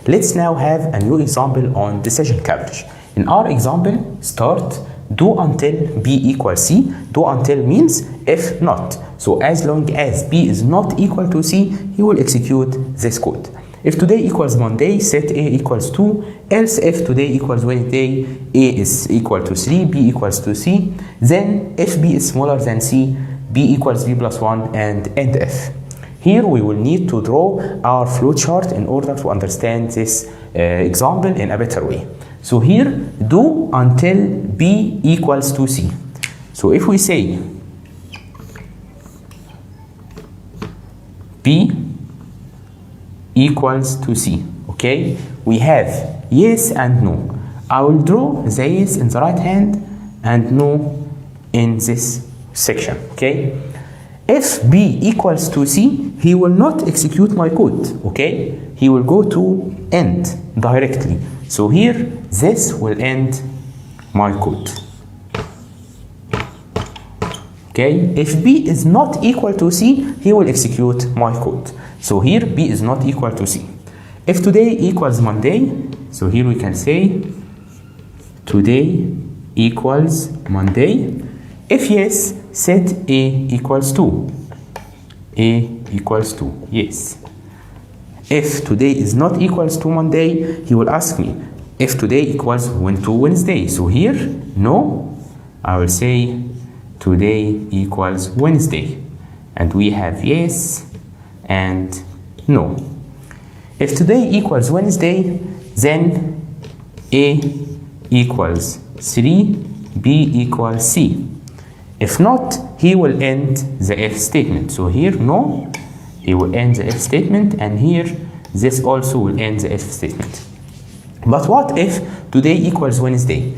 Let's now have a new example on decision coverage. In our example, start do until B equals C. Do until means if not. So as long as B is not equal to C, he will execute this code. If today equals Monday, set A equals 2, else if today equals Wednesday, A is equal to 3, B equals to C, then if B is smaller than C, B equals B plus 1, and end if. Here we will need to draw our flowchart in order to understand this example in a better way. So here, do until B equals to C. So if we say B equals to C, okay, we have yes and no. I will draw the yes in the right hand and no in this section, okay. If B equals to C, he will not execute my code, okay, he will go to end directly. So here, this will end my code. Okay, if B is not equal to C, he will execute my code. So here, B is not equal to C. If today equals Monday, so here we can say today equals Monday. If yes, set A equals 2. A equals 2, yes. If today is not equals to Monday, he will ask me if today equals to Wednesday. So here, no, I will say today equals Wednesday. And we have yes and no. If today equals Wednesday, then A equals 3, B equals C. If not, he will end the if statement. So here, no, he will end the if statement, and here, this also will end the if statement. But what if today equals Wednesday?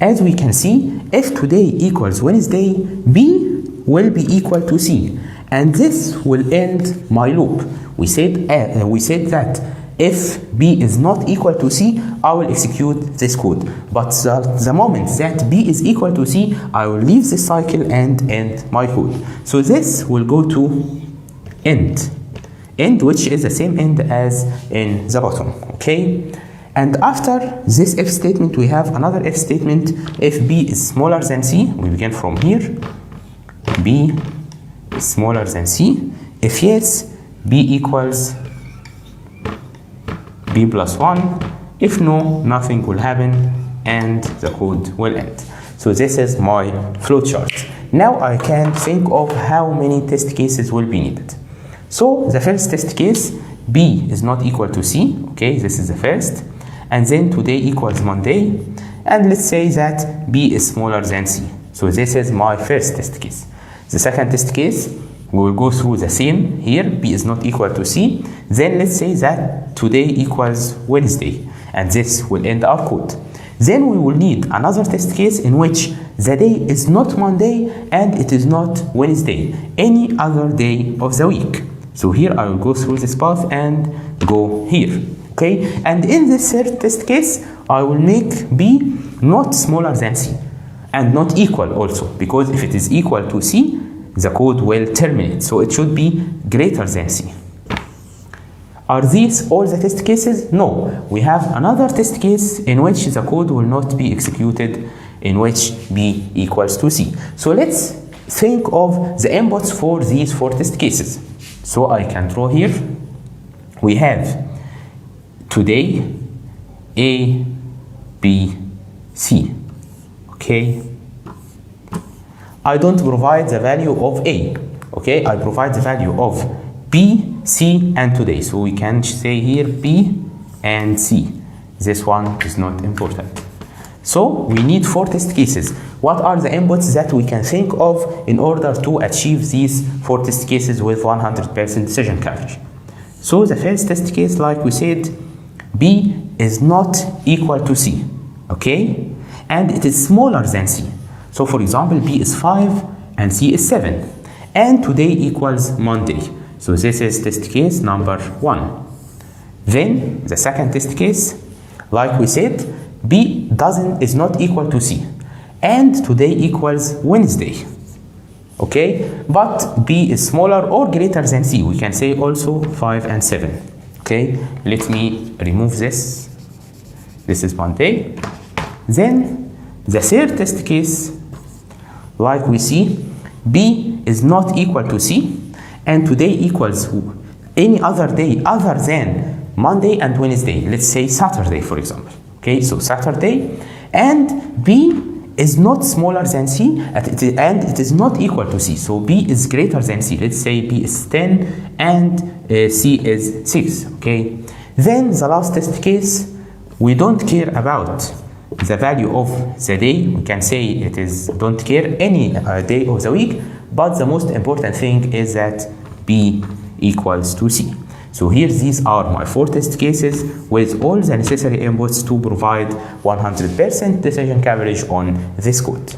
As we can see, if today equals Wednesday, B will be equal to C, and this will end my loop. We said that if B is not equal to C, I will execute this code. But the moment that B is equal to C, I will leave this cycle and end my code. So this will go to end, which is the same end as in the bottom, okay? And after this if statement, we have another if statement. If B is smaller than C, we begin from here. B is smaller than C. If yes, B equals B plus 1. If no, nothing will happen and the code will end. So this is my flowchart. Now I can think of how many test cases will be needed. So the first test case, B is not equal to C, okay, this is the first. And then today equals Monday. And let's say that B is smaller than C. So this is my first test case. The second test case, we will go through the same here. B is not equal to C. Then let's say that today equals Wednesday. And this will end our code. Then we will need another test case in which the day is not Monday and it is not Wednesday, any other day of the week. So here I will go through this path and go here, okay? And in this third test case, I will make B not smaller than C and not equal also, because if it is equal to C, the code will terminate. So it should be greater than C. Are these all the test cases? No, we have another test case in which the code will not be executed, in which B equals to C. So let's think of the inputs for these four test cases. So I can draw here. We have today A, B, C. Okay. I don't provide the value of A. Okay, I provide the value of B, C, and today. So we can say here B and C. This one is not important. So we need four test cases. What are the inputs that we can think of in order to achieve these four test cases with 100% decision coverage? So the first test case, like we said, B is not equal to C, okay? And it is smaller than C. So for example, B is 5 and C is 7. And today equals Monday. So this is test case number 1. Then the second test case, like we said, B is not equal to C. And today equals Wednesday. Okay, but B is smaller or greater than C. We can say also 5 and 7. Okay, let me remove this. This is Monday. Then the third test case, like we see, B is not equal to C, and today equals any other day other than Monday and Wednesday. Let's say Saturday, for example. Okay, so Saturday, and B is not smaller than C, and it is not equal to C. So B is greater than C. Let's say B is 10 and C is 6. Okay, then the last test case, we don't care about the value of the day. We can say it is don't care any day of the week, but the most important thing is that B equals to C. So here, these are my 4 test cases with all the necessary inputs to provide 100% decision coverage on this code.